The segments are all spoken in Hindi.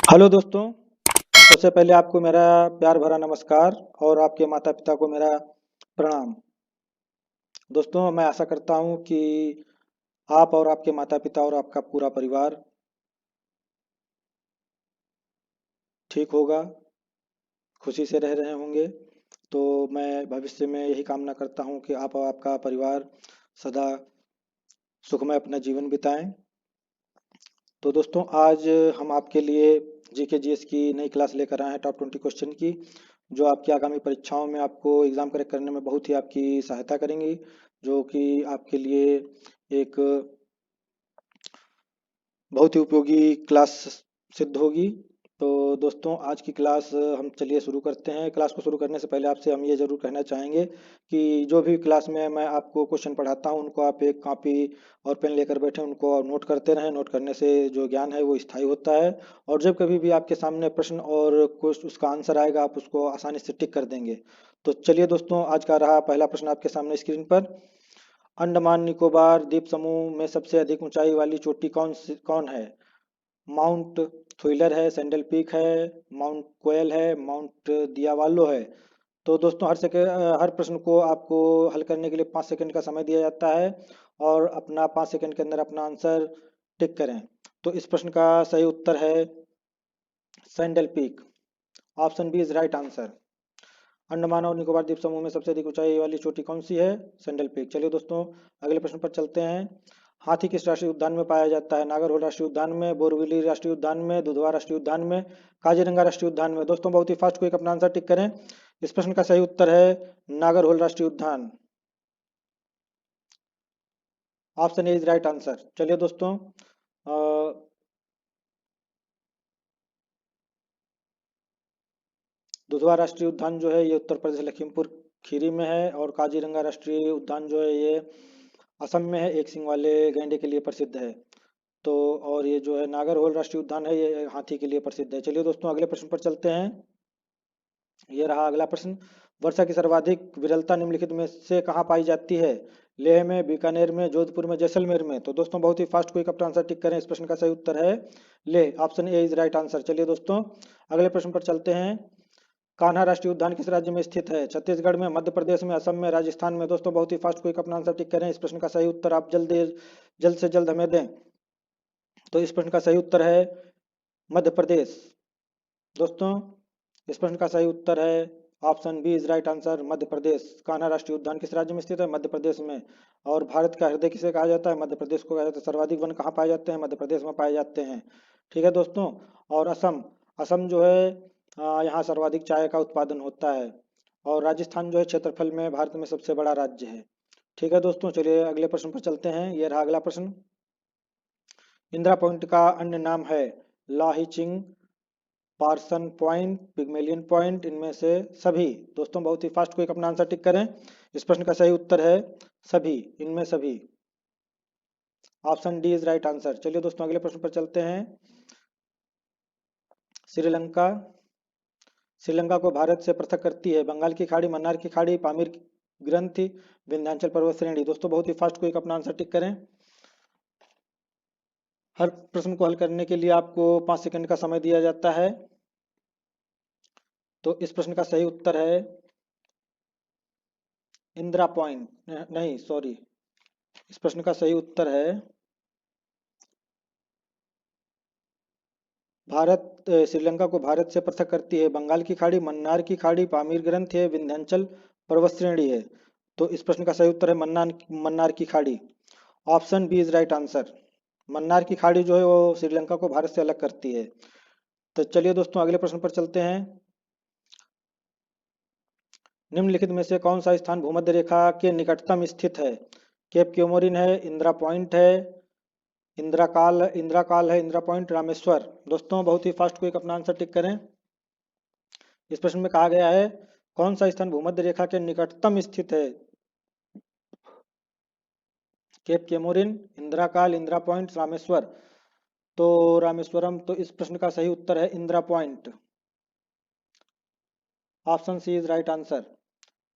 हेलो दोस्तों। सबसे पहले आपको मेरा प्यार भरा नमस्कार और आपके माता पिता को मेरा प्रणाम। दोस्तों, मैं आशा करता हूँ कि आप और आपके माता पिता और आपका पूरा परिवार ठीक होगा, खुशी से रह रहे होंगे। तो मैं भविष्य में यही कामना करता हूँ कि आप और आपका परिवार सदा सुखमय अपना जीवन बिताएं। तो दोस्तों, आज हम आपके लिए जीके जीएस की नई क्लास लेकर आए हैं, टॉप 20 क्वेश्चन की, जो आपकी आगामी परीक्षाओं में आपको एग्जाम क्रैक करने में बहुत ही आपकी सहायता करेंगी, जो कि आपके लिए एक बहुत ही उपयोगी क्लास सिद्ध होगी। तो दोस्तों, आज की क्लास हम चलिए शुरू करते हैं। क्लास को शुरू करने से पहले आपसे हम ये जरूर कहना चाहेंगे कि जो भी क्लास में मैं आपको क्वेश्चन पढ़ाता हूं, उनको आप एक कॉपी और पेन लेकर बैठे, उनको नोट करते रहें। नोट करने से जो ज्ञान है वो स्थायी होता है, और जब कभी भी आपके सामने प्रश्न और कुछ उसका आंसर आएगा, आप उसको आसानी से टिक कर देंगे। तो चलिए दोस्तों, आज का रहा पहला प्रश्न आपके सामने स्क्रीन पर। अंडमान निकोबार द्वीप समूह में सबसे अधिक ऊंचाई वाली चोटी कौन है? माउंट थ्रिलर है, सैंडल पीक है, माउंट कोयल है, माउंट दियावालो है। तो दोस्तों, हर प्रश्न को आपको हल करने के लिए 5 सेकंड का समय दिया जाता है, और अपना 5 सेकंड के अंदर अपना आंसर टिक करें। तो इस प्रश्न का सही उत्तर है Saddle Peak. Option B is right answer. Andaman और निकोबार द्वीप समूह में सबसे अधिक ऊंचाई वाली चोटी कौन सी है? Saddle peak. चलिए दोस्तों, अगले प्रश्न पर चलते हैं। हाथी किस राष्ट्रीय उद्यान में पाया जाता है? नागरहोल राष्ट्रीय उद्यान में, बोरवली राष्ट्रीय उद्यान में, दुधवा राष्ट्रीय उद्यान में, काजीरंगा राष्ट्रीय उद्यान में। दोस्तों, बहुत ही फास्ट क्विक अपना आंसर टिक करें। इस प्रश्न का सही उत्तर है नागरहोल राष्ट्रीय उद्यान। Option A is right answer. चलिए दोस्तों, दुधवा राष्ट्रीय उद्यान जो है ये उत्तर प्रदेश लखीमपुर खीरी में है, और काजीरंगा राष्ट्रीय उद्यान जो है ये असम में है, एक सींग वाले गैंडे के लिए प्रसिद्ध है। तो और ये जो है नागरहोल राष्ट्रीय उद्यान है, ये हाथी के लिए प्रसिद्ध है। चलिए दोस्तों, अगले प्रश्न पर चलते हैं। ये रहा अगला प्रश्न। वर्षा की सर्वाधिक विरलता निम्नलिखित में से कहाँ पाई जाती है? लेह में, बीकानेर में, जोधपुर में, जैसलमेर में। तो दोस्तों, बहुत ही फास्ट क्विक अपना आंसर टिक करें। इस प्रश्न का सही उत्तर है Leh. Option A is right answer. चलिए दोस्तों, अगले प्रश्न पर चलते हैं। कान्हा राष्ट्रीय उद्यान किस राज्य में स्थित है? छत्तीसगढ़ में, मध्य प्रदेश में, असम में, राजस्थान में। दोस्तों, बहुत ही फास्ट क्विक अपना आंसर टिक करें। इस प्रश्न का सही उत्तर आप जल्द से जल्द हमें दें। तो इस प्रश्न का सही उत्तर है मध्य प्रदेश। दोस्तों, इस प्रश्न का सही उत्तर है option B is right answer, Madhya Pradesh. Kanha राष्ट्रीय उद्यान किस राज्य में स्थित है? मध्य प्रदेश में। और भारत का हृदय किसे कहा जाता है? मध्य प्रदेश को कहा जाता है। सर्वाधिक वन कहाँ पाए जाते हैं? मध्य प्रदेश में पाए जाते हैं। ठीक है दोस्तों। और असम, असम जो है यहाँ सर्वाधिक चाय का उत्पादन होता है। और राजस्थान जो है क्षेत्रफल में भारत में सबसे बड़ा राज्य है। ठीक है दोस्तों, चलिए अगले प्रश्न पर चलते हैं। ये रहा अगला प्रश्न। इंदिरा पॉइंट का अन्य नाम है? लाहिचिंग, पार्सन पॉइंट, पिगमेलियन पॉइंट, इनमें से सभी। दोस्तों, बहुत ही फास्ट क्विक अपना आंसर टिक करें। इस प्रश्न का सही उत्तर है सभी, इनमें सभी। Option D is right answer. चलिए दोस्तों, अगले प्रश्न पर चलते हैं। श्रीलंका, श्रीलंका को भारत से पृथक करती है बंगाल की खाड़ी, मन्नार की खाड़ी, पामीर ग्रंथि, विंध्याचल पर्वत श्रेणी। दोस्तों, बहुत ही फास्ट क्विक अपना आंसर टिक करें। हर प्रश्न को हल करने के लिए आपको 5 सेकंड का समय दिया जाता है। तो इस प्रश्न का सही उत्तर है इंदिरा पॉइंट, नहीं सॉरी, इस प्रश्न का सही उत्तर है श्रीलंका को भारत से पृथक करती है बंगाल की खाड़ी, मन्नार की खाड़ी, पामीर ग्रंथ है, विंध्याचल पर्वत श्रेणी है। तो इस प्रश्न का सही उत्तर है मन्नार की खाड़ी। Option B is right answer. Mannar की खाड़ी जो है वो श्रीलंका को भारत से अलग करती है। तो चलिए दोस्तों, अगले प्रश्न पर चलते हैं। निम्नलिखित में से कौन सा स्थान भूमध्य रेखा के निकटतम स्थित है? केप क्योमोरिन है, इंदिरा पॉइंट है, इंदिरा काल है, इंदिरा पॉइंट, रामेश्वर। दोस्तों, बहुत ही फास्ट क्विक अपना आंसर टिक करें। इस प्रश्न में कहा गया है कौन सा स्थान भूमध्य रेखा के निकटतम स्थित है? केप केमोरिन, इंदिरा काल, इंदिरा पॉइंट, रामेश्वर। तो रामेश्वरम। तो इस प्रश्न का सही उत्तर है Indira point. Option C is right answer.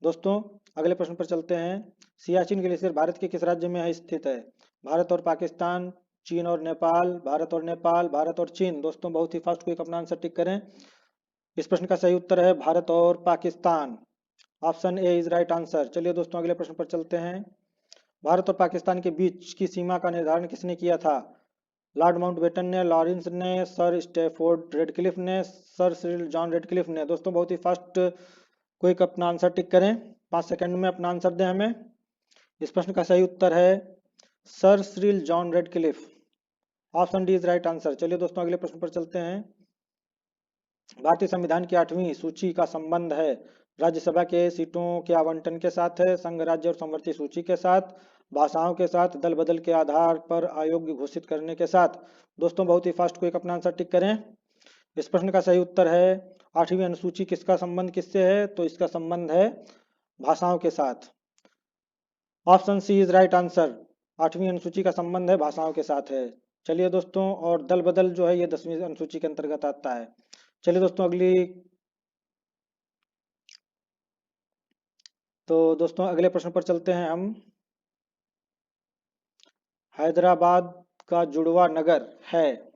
दोस्तों, अगले प्रश्न पर चलते हैं। सियाचिन ग्लेशियर भारत के किस राज्य में स्थित है? भारत और पाकिस्तान, चीन और नेपाल, भारत और नेपाल, भारत और चीन। दोस्तों बहुत ही फास्ट, कोई अपना आंसर टिक करें। इस प्रश्न का सही उत्तर है भारत और Pakistan. Option A is right answer. चलिए दोस्तों अगले प्रश्न पर चलते हैं। भारत और पाकिस्तान के बीच की सीमा का निर्धारण किसने किया था? लॉर्ड माउंटबेटन ने, लॉरेंस ने, सर स्टैफोर्ड रेडक्लिफ ने, सर सिरिल जॉन रेडक्लिफ ने। दोस्तों बहुत ही फास्ट, कोई अपना आंसर टिक करें, 5 सेकंड में अपना आंसर दें हमें। इस प्रश्न का सही उत्तर है Sir Cyril John Radcliffe. Option D is right answer. चलिए दोस्तों अगले प्रश्न पर चलते हैं। भारतीय संविधान की 8वीं सूची का संबंध है राज्यसभा के सीटों के आवंटन के साथ है, संघ राज्य और संवर्ती सूची के साथ, भाषाओं के साथ, दल बदल के आधार पर अयोग्य घोषित करने के साथ। दोस्तों बहुत ही फास्ट, कोई अपना आंसर टिक करें। इस प्रश्न का सही उत्तर है 8वीं अनुसूची किसका संबंध किससे है? तो इसका संबंध है भाषाओं के साथ। Option C is right answer. 8वीं अनुसूची का संबंध है भाषाओं के साथ है। चलिए दोस्तों, और दल बदल जो है ये 10वीं अनुसूची के अंतर्गत आता है। चलिए दोस्तों अगले प्रश्न पर चलते हैं हम। हैदराबाद का जुड़वा नगर है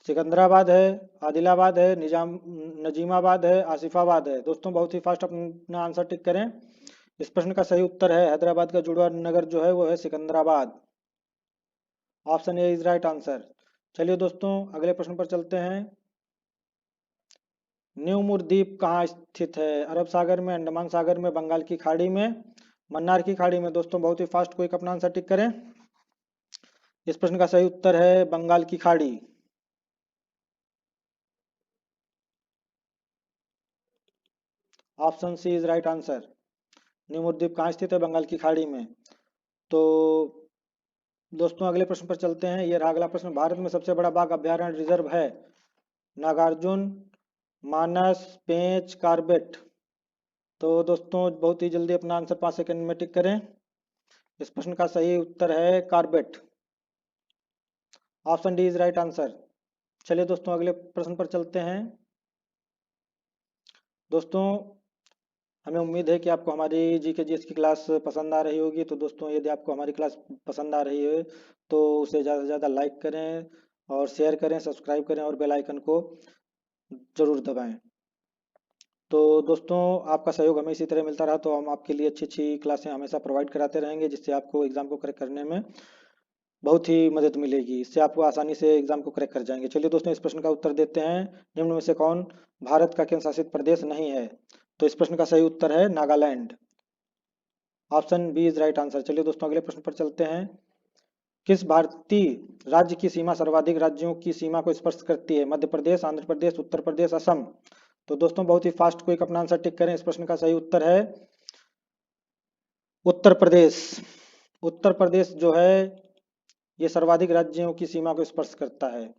सिकंदराबाद है, आदिलाबाद है, नजीमाबाद है, आसिफाबाद है। दोस्तों बहुत ही फास्ट अपना आंसर टिक करें। इस प्रश्न का सही उत्तर है हैदराबाद का जुड़वा नगर जो है वो है Secunderabad. Option A is right answer. चलिए दोस्तों अगले प्रश्न पर चलते हैं। न्यूमुर द्वीप कहाँ स्थित है? अरब सागर में, अंडमान सागर में, बंगाल की खाड़ी में, मन्नार की खाड़ी में। दोस्तों बहुत ही फास्ट, कोई अपना आंसर टिक करें। इस प्रश्न का सही उत्तर है बंगाल की खाड़ी। Option C is right answer. New Moore द्वीप कहाँ स्थित है? बंगाल की खाड़ी में। तो दोस्तों अगले प्रश्न पर चलते हैं। ये रहा अगला प्रश्न। भारत में सबसे बड़ा बाघ अभयारण्य रिजर्व है? नागार्जुन, मानस, पेंच, कार्बेट। तो दोस्तों बहुत ही जल्दी अपना आंसर 5 सेकंड में टिक करें। इस प्रश्न का सही उत्तर है Corbett. Option D is right answer. चलिए दोस्तों अगले प्रश्न पर चलते हैं। दोस्तों हमें उम्मीद है कि आपको हमारी जीके जीएस की क्लास पसंद आ रही होगी। तो दोस्तों यदि आपको हमारी क्लास पसंद आ रही है तो उसे ज़्यादा से ज़्यादा लाइक करें और शेयर करें, सब्सक्राइब करें और बेल आइकन को जरूर दबाएं। तो दोस्तों आपका सहयोग हमें इसी तरह मिलता रहा तो हम आपके लिए अच्छी अच्छी क्लासें हमेशा प्रोवाइड कराते रहेंगे, जिससे आपको एग्जाम को क्रैक करने में बहुत ही मदद मिलेगी। इससे आपको आसानी से एग्जाम को क्रैक कर जाएंगे। चलिए दोस्तों इस प्रश्न का उत्तर देते हैं। निम्न में से कौन भारत का केंद्र शासित प्रदेश नहीं है? तो इस प्रश्न का सही उत्तर है Nagaland. Option B is right answer. चलिए दोस्तों अगले प्रश्न पर चलते हैं। किस भारतीय राज्य की सीमा सर्वाधिक राज्यों की सीमा को स्पर्श करती है? मध्य प्रदेश, आंध्र प्रदेश, उत्तर प्रदेश, असम। तो दोस्तों बहुत ही फास्ट, कोई अपना आंसर टिक करें। इस प्रश्न का सही उत्तर है उत्तर प्रदेश। उत्तर प्रदेश जो है ये सर्वाधिक राज्यों की सीमा को स्पर्श करता है।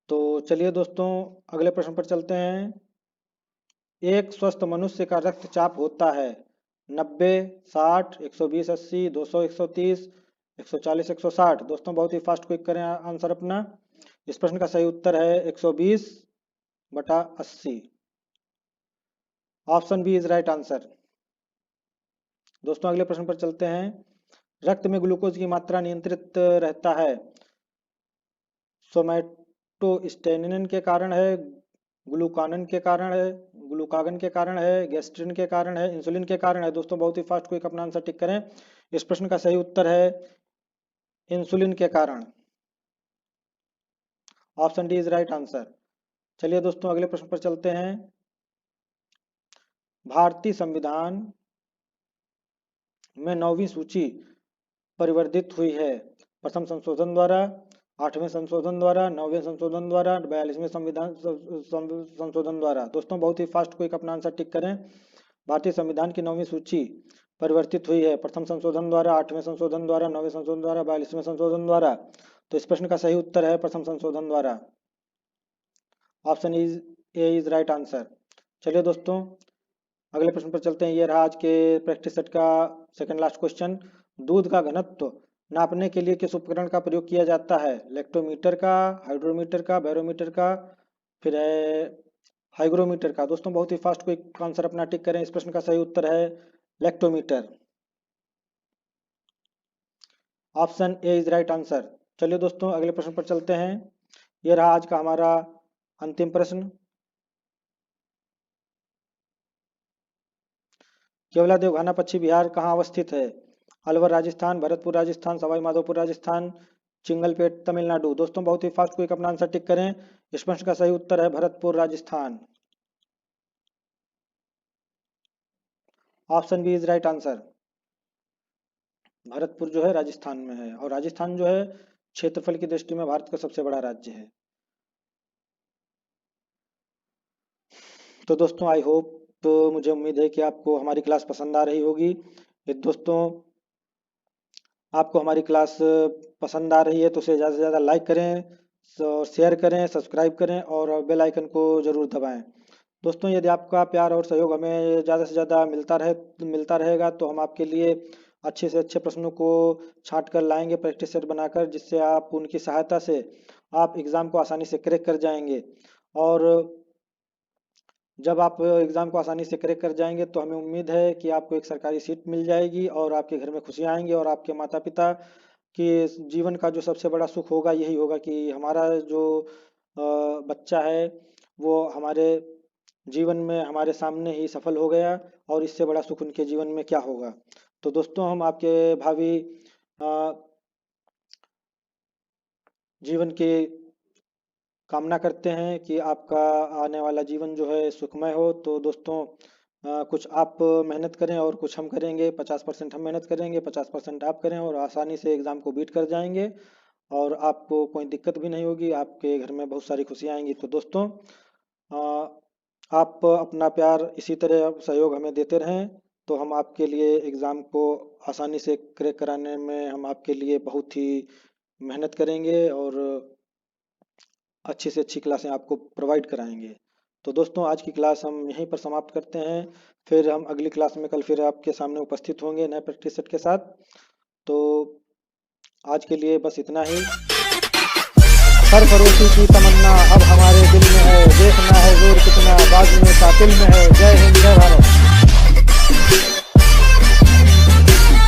तो चलिए दोस्तों अगले प्रश्न पर चलते हैं। एक स्वस्थ मनुष्य का रक्तचाप होता है 90, 60, 120, 80, 200, 130, 140, 160। दोस्तों बहुत ही फास्ट, क्विक करें आंसर अपना। इस प्रश्न का सही उत्तर है 120/80। Option B is right answer. दोस्तों अगले प्रश्न पर चलते हैं। रक्त में ग्लूकोज की मात्रा नियंत्रित रहता है सोमैटोस्टेनिन के कारण है, ग्लूकागन के कारण है, गैस्ट्रिन के कारण है, इंसुलिन के कारण है। दोस्तों बहुत ही फास्ट, कोई अपना आंसर टिक करें। इस प्रश्न का सही उत्तर है इंसुलिन के कारण। Option D is right answer. चलिए दोस्तों अगले प्रश्न पर चलते हैं। भारतीय संविधान में 9वीं सूची परिवर्धित हुई है प्रथम संशोधन द्वारा, 8वें संशोधन द्वारा, 9वें संशोधन द्वारा, 42वें संशोधन द्वारा। दोस्तों बहुत ही फास्ट, कोई अपना आंसर टिक करें। भारतीय संविधान की 9वीं सूची परिवर्तित हुई है प्रथम संशोधन द्वारा, 8वें संशोधन द्वारा, 9वें संशोधन द्वारा, 42वें संशोधन द्वारा। तो इस प्रश्न का सही उत्तर है प्रथम संशोधन द्वारा। Option A is right answer. चलिए दोस्तों अगले प्रश्न पर चलते हैं। ये रहा आज के प्रैक्टिस सेट का सेकंड लास्ट क्वेश्चन। दूध का घनत्व नापने के लिए किस उपकरण का प्रयोग किया जाता है? लेक्टोमीटर का, हाइड्रोमीटर का, बैरोमीटर का, फिर है हाइग्रोमीटर का। दोस्तों बहुत ही फास्ट, कोई आंसर अपना टिक करें। इस प्रश्न का सही उत्तर है lactometer. Option A is right answer. चलिए दोस्तों अगले प्रश्न पर चलते हैं। ये रहा आज का हमारा अंतिम प्रश्न। केवला देवघाना पश्चिम बिहार कहाँ अवस्थित है? अलवर राजस्थान, भरतपुर राजस्थान, सवाई माधोपुर राजस्थान, चिंगलपेट तमिलनाडु। दोस्तों बहुत ही फास्ट क्विक अपना आंसर टिक करें। इस प्रश्न का सही उत्तर है Bharatpur Rajasthan. Option B is right answer. Bharatpur जो है राजस्थान में है, और राजस्थान जो है क्षेत्रफल की दृष्टि में भारत का सबसे बड़ा राज्य है। तो दोस्तों आई होप, तो मुझे उम्मीद है कि आपको हमारी क्लास पसंद आ रही होगी। यदि दोस्तों आपको हमारी क्लास पसंद आ रही है तो उसे ज़्यादा से ज़्यादा लाइक करें, शेयर करें, सब्सक्राइब करें और बेल आइकन को ज़रूर दबाएं। दोस्तों यदि आपका प्यार और सहयोग हमें ज़्यादा से ज़्यादा मिलता रहेगा तो हम आपके लिए अच्छे से अच्छे प्रश्नों को छांट कर लाएंगे प्रैक्टिस सेट बनाकर, जिससे आप उनकी सहायता से आप एग्ज़ाम को आसानी से क्रैक कर जाएंगे। और जब आप एग्ज़ाम को आसानी से क्रैक कर जाएंगे तो हमें उम्मीद है कि आपको एक सरकारी सीट मिल जाएगी और आपके घर में खुशियाँ आएंगी, और आपके माता पिता के जीवन का जो सबसे बड़ा सुख होगा यही होगा कि हमारा जो बच्चा है वो हमारे जीवन में हमारे सामने ही सफल हो गया, और इससे बड़ा सुख उनके जीवन में क्या होगा। तो दोस्तों हम आपके भावी अ, जीवन की कामना करते हैं कि आपका आने वाला जीवन जो है सुखमय हो। तो दोस्तों कुछ आप मेहनत करें और कुछ हम करेंगे। 50% हम मेहनत करेंगे, 50% आप करें, और आसानी से एग्ज़ाम को बीट कर जाएंगे और आपको कोई दिक्कत भी नहीं होगी, आपके घर में बहुत सारी खुशियाँ आएंगी। तो दोस्तों अ, आप अपना प्यार इसी तरह सहयोग हमें देते रहें, तो हम आपके लिए एग्ज़ाम को आसानी से क्रैक कराने में हम आपके लिए बहुत ही मेहनत करेंगे और अच्छी से अच्छी क्लासें आपको प्रोवाइड कराएंगे। तो दोस्तों आज की क्लास हम यहीं पर समाप्त करते हैं। फिर हम अगली क्लास में कल फिर आपके सामने उपस्थित होंगे नए प्रैक्टिस सेट के साथ। तो आज के लिए बस इतना ही। सरफरोशी की तमन्ना अब हमारे दिल